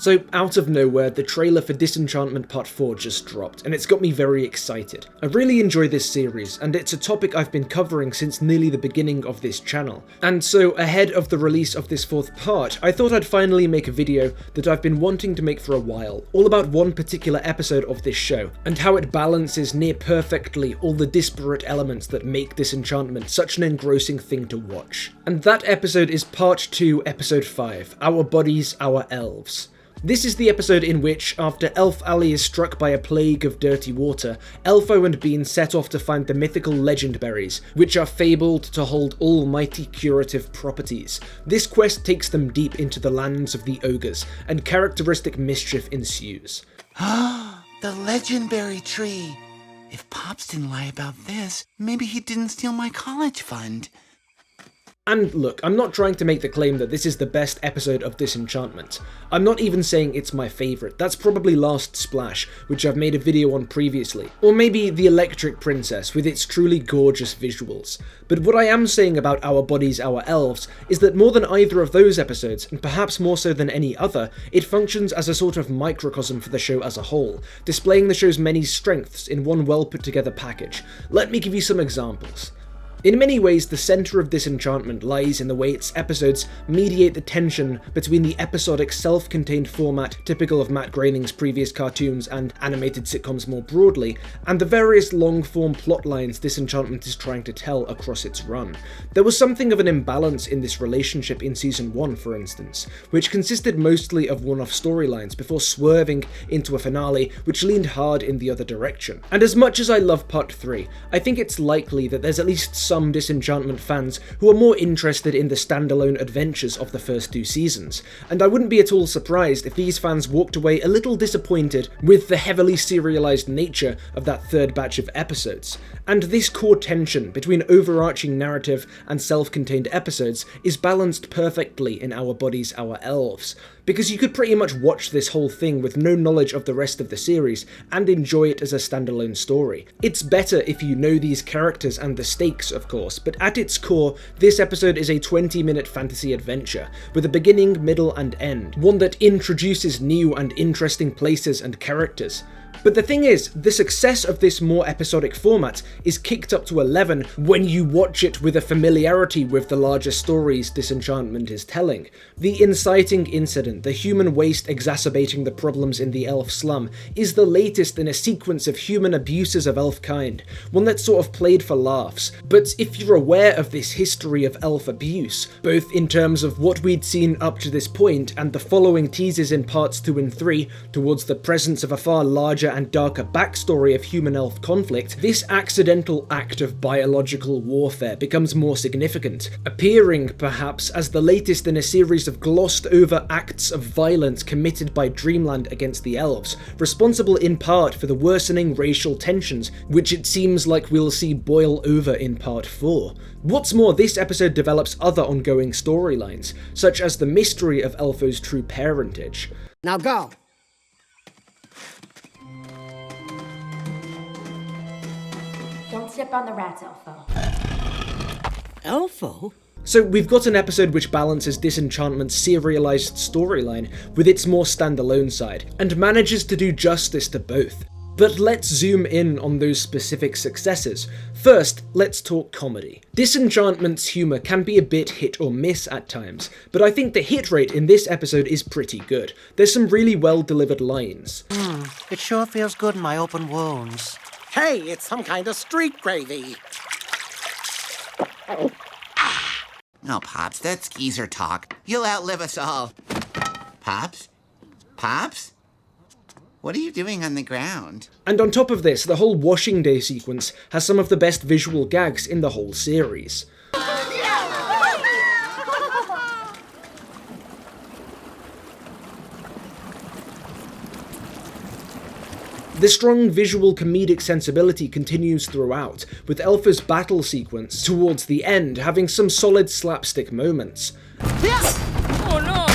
So, out of nowhere, the trailer for Disenchantment Part 4 just dropped, and it's got me very excited. I really enjoy this series, and it's a topic I've been covering since nearly the beginning of this channel. And so, ahead of the release of this fourth part, I thought I'd finally make a video that I've been wanting to make for a while, all about one particular episode of this show, and how it balances near perfectly all the disparate elements that make Disenchantment such an engrossing thing to watch. And that episode is Part 2, Episode 5, Our Bodies, Our Elves. This is the episode in which, after Elf Alley is struck by a plague of dirty water, Elfo and Bean set off to find the mythical legend berries, which are fabled to hold almighty curative properties. This quest takes them deep into the lands of the ogres, and characteristic mischief ensues. The legendberry tree. If Pops didn't lie about this, maybe he didn't steal my college fund. And look, I'm not trying to make the claim that this is the best episode of Disenchantment. I'm not even saying it's my favourite, that's probably Last Splash, which I've made a video on previously. Or maybe The Electric Princess, with its truly gorgeous visuals. But what I am saying about Our Bodies, Our Elves is that more than either of those episodes, and perhaps more so than any other, it functions as a sort of microcosm for the show as a whole, displaying the show's many strengths in one well put together package. Let me give you some examples. In many ways, the centre of Disenchantment lies in the way its episodes mediate the tension between the episodic self-contained format typical of Matt Groening's previous cartoons and animated sitcoms more broadly, and the various long-form plot lines Disenchantment is trying to tell across its run. There was something of an imbalance in this relationship in Season 1, for instance, which consisted mostly of one-off storylines before swerving into a finale which leaned hard in the other direction. And as much as I love Part 3, I think it's likely that there's at least some Disenchantment fans who are more interested in the standalone adventures of the first two seasons, and I wouldn't be at all surprised if these fans walked away a little disappointed with the heavily serialized nature of that third batch of episodes. And this core tension between overarching narrative and self-contained episodes is balanced perfectly in Our Bodies, Our Elves, because you could pretty much watch this whole thing with no knowledge of the rest of the series and enjoy it as a standalone story. It's better if you know these characters and the stakes, of course, but at its core, this episode is a 20-minute fantasy adventure, with a beginning, middle, and end, one that introduces new and interesting places and characters. But the thing is, the success of this more episodic format is kicked up to 11 when you watch it with a familiarity with the larger stories Disenchantment is telling. The inciting incident, the human waste exacerbating the problems in the elf slum, is the latest in a sequence of human abuses of elf kind, one that's sort of played for laughs. But if you're aware of this history of elf abuse, both in terms of what we'd seen up to this point and the following teases in parts 2 and 3 towards the presence of a far larger and darker backstory of human-elf conflict, this accidental act of biological warfare becomes more significant, appearing, perhaps, as the latest in a series of glossed-over acts of violence committed by Dreamland against the elves, responsible in part for the worsening racial tensions, which it seems like we'll see boil over in Part 4. What's more, this episode develops other ongoing storylines, such as the mystery of Elfo's true parentage. Now go! Don't step on the rats, Elfo. Elfo? So we've got an episode which balances Disenchantment's serialized storyline with its more standalone side, and manages to do justice to both. But let's zoom in on those specific successes. First, let's talk comedy. Disenchantment's humour can be a bit hit or miss at times, but I think the hit rate in this episode is pretty good. There's some really well delivered lines. It sure feels good in my open wounds. Hey, it's some kind of street gravy. Oh, Pops, that's geezer talk. You'll outlive us all. Pops? Pops? What are you doing on the ground? And on top of this, the whole washing day sequence has some of the best visual gags in the whole series. The strong visual comedic sensibility continues throughout, with Elfo's battle sequence towards the end having some solid slapstick moments. Oh no!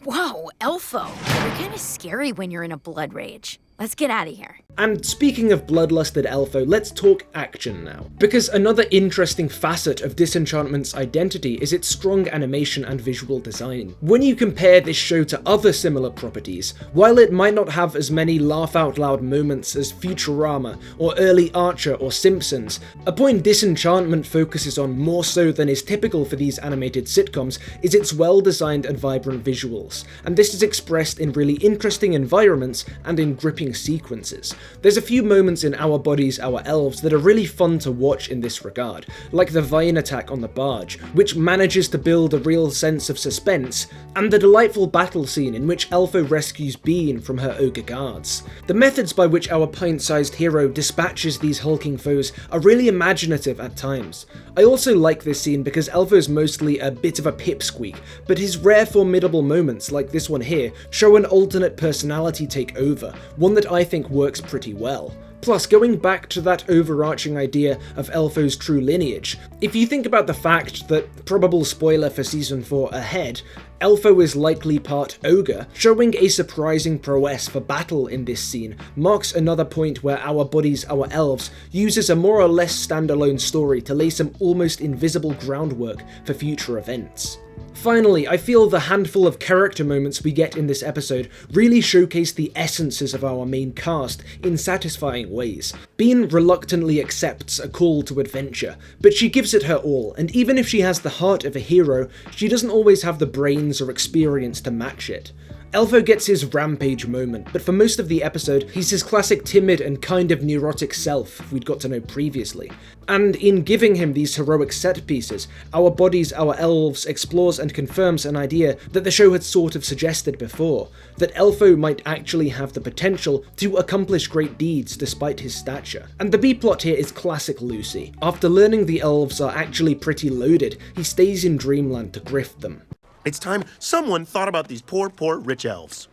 Whoa, Elfo, you're kind of scary when you're in a blood rage. Let's get out of here. And speaking of bloodlusted Elfo, let's talk action now. Because another interesting facet of Disenchantment's identity is its strong animation and visual design. When you compare this show to other similar properties, while it might not have as many laugh-out-loud moments as Futurama or early Archer or Simpsons, a point Disenchantment focuses on more so than is typical for these animated sitcoms is its well-designed and vibrant visuals, and this is expressed in really interesting environments and in gripping sequences. There's a few moments in Our Bodies, Our Elves that are really fun to watch in this regard, like the vine attack on the barge, which manages to build a real sense of suspense, and the delightful battle scene in which Elfo rescues Bean from her ogre guards. The methods by which our pint-sized hero dispatches these hulking foes are really imaginative at times. I also like this scene because Elfo's mostly a bit of a pipsqueak, but his rare formidable moments, like this one here, show an alternate personality take over, one that I think works pretty well. Plus, going back to that overarching idea of Elfo's true lineage, if you think about the fact that, probable spoiler for season 4 ahead, Elfo is likely part ogre, showing a surprising prowess for battle in this scene marks another point where Our Bodies, Our Elves uses a more or less standalone story to lay some almost invisible groundwork for future events. Finally, I feel the handful of character moments we get in this episode really showcase the essences of our main cast in satisfying ways. Bean reluctantly accepts a call to adventure, but she gives it her all, and even if she has the heart of a hero, she doesn't always have the brains or experience to match it. Elfo gets his rampage moment, but for most of the episode, he's his classic timid and kind of neurotic self we'd got to know previously. And in giving him these heroic set pieces, Our Bodies, Our Elves explores and confirms an idea that the show had sort of suggested before, that Elfo might actually have the potential to accomplish great deeds despite his stature. And the B-plot here is classic Luci. After learning the elves are actually pretty loaded, he stays in Dreamland to grift them. It's time someone thought about these poor rich elves.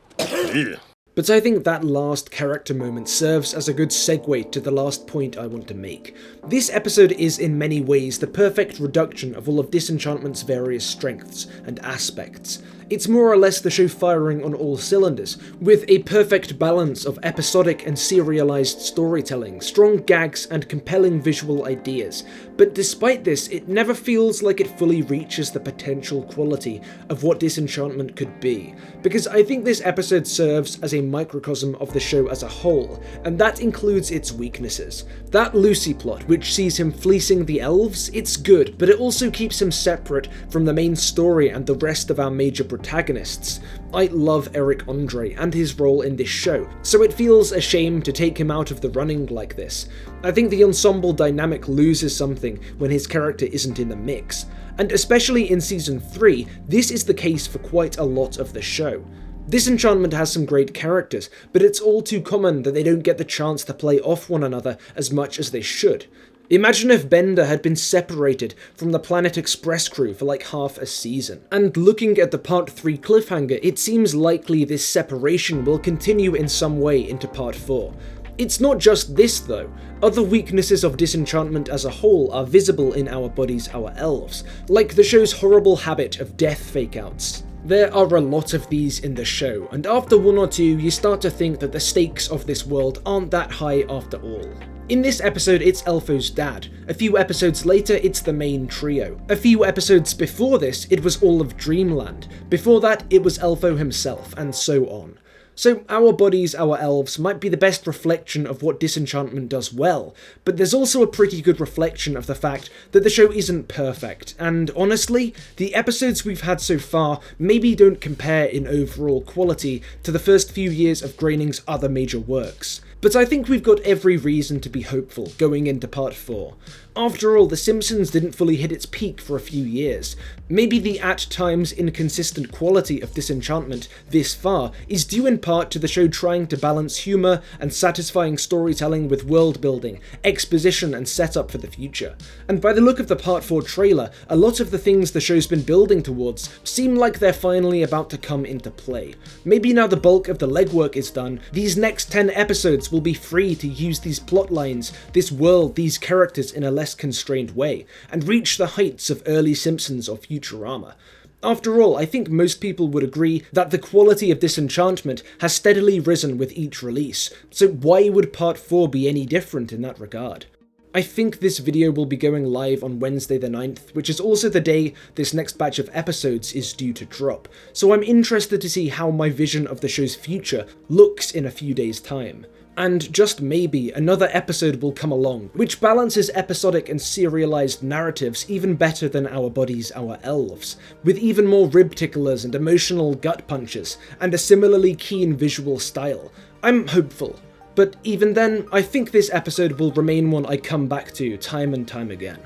But I think that last character moment serves as a good segue to the last point I want to make. This episode is in many ways the perfect reduction of all of Disenchantment's various strengths and aspects. It's more or less the show firing on all cylinders, with a perfect balance of episodic and serialized storytelling, strong gags, and compelling visual ideas. But despite this, it never feels like it fully reaches the potential quality of what Disenchantment could be, because I think this episode serves as a microcosm of the show as a whole, and that includes its weaknesses. That Luci plot, which sees him fleecing the elves, it's good, but it also keeps him separate from the main story and the rest of our major protagonists. I love Eric Andre and his role in this show, so it feels a shame to take him out of the running like this. I think the ensemble dynamic loses something when his character isn't in the mix, and especially in season 3, this is the case for quite a lot of the show. Disenchantment has some great characters, but it's all too common that they don't get the chance to play off one another as much as they should. Imagine if Bender had been separated from the Planet Express crew for like half a season. And looking at the part 3 cliffhanger, it seems likely this separation will continue in some way into part 4. It's not just this though. Other weaknesses of Disenchantment as a whole are visible in Our Bodies, Our Elves, like the show's horrible habit of death fake-outs. There are a lot of these in the show, and after one or two you start to think that the stakes of this world aren't that high after all. In this episode, it's Elfo's dad. A few episodes later, it's the main trio. A few episodes before this, it was all of Dreamland. Before that, it was Elfo himself, and so on. So Our Bodies, Our Elves might be the best reflection of what Disenchantment does well, but there's also a pretty good reflection of the fact that the show isn't perfect, and honestly, the episodes we've had so far maybe don't compare in overall quality to the first few years of Groening's other major works. But I think we've got every reason to be hopeful going into part 4. After all, The Simpsons didn't fully hit its peak for a few years. Maybe the at times inconsistent quality of Disenchantment this far is due in part to the show trying to balance humour and satisfying storytelling with world building, exposition and setup for the future. And by the look of the part 4 trailer, a lot of the things the show's been building towards seem like they're finally about to come into play. Maybe now the bulk of the legwork is done, these next 10 episodes will be free to use these plot lines, this world, these characters in a less constrained way, and reach the heights of early Simpsons or Futurama. After all, I think most people would agree that the quality of Disenchantment has steadily risen with each release, so why would Part 4 be any different in that regard? I think this video will be going live on Wednesday the 9th, which is also the day this next batch of episodes is due to drop, so I'm interested to see how my vision of the show's future looks in a few days' time. And just maybe, another episode will come along, which balances episodic and serialized narratives even better than Our Bodies, Our Elves, with even more rib ticklers and emotional gut punches, and a similarly keen visual style. I'm hopeful. But even then, I think this episode will remain one I come back to time and time again.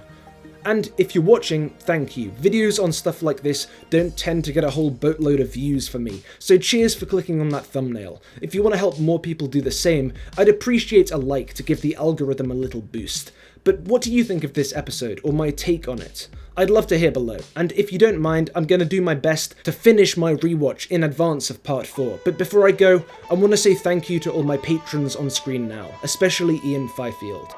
And if you're watching, thank you. Videos on stuff like this don't tend to get a whole boatload of views for me, so cheers for clicking on that thumbnail. If you want to help more people do the same, I'd appreciate a like to give the algorithm a little boost. But what do you think of this episode, or my take on it? I'd love to hear below, and if you don't mind, I'm going to do my best to finish my rewatch in advance of Part 4, but before I go, I want to say thank you to all my patrons on screen now, especially Ian Fifield.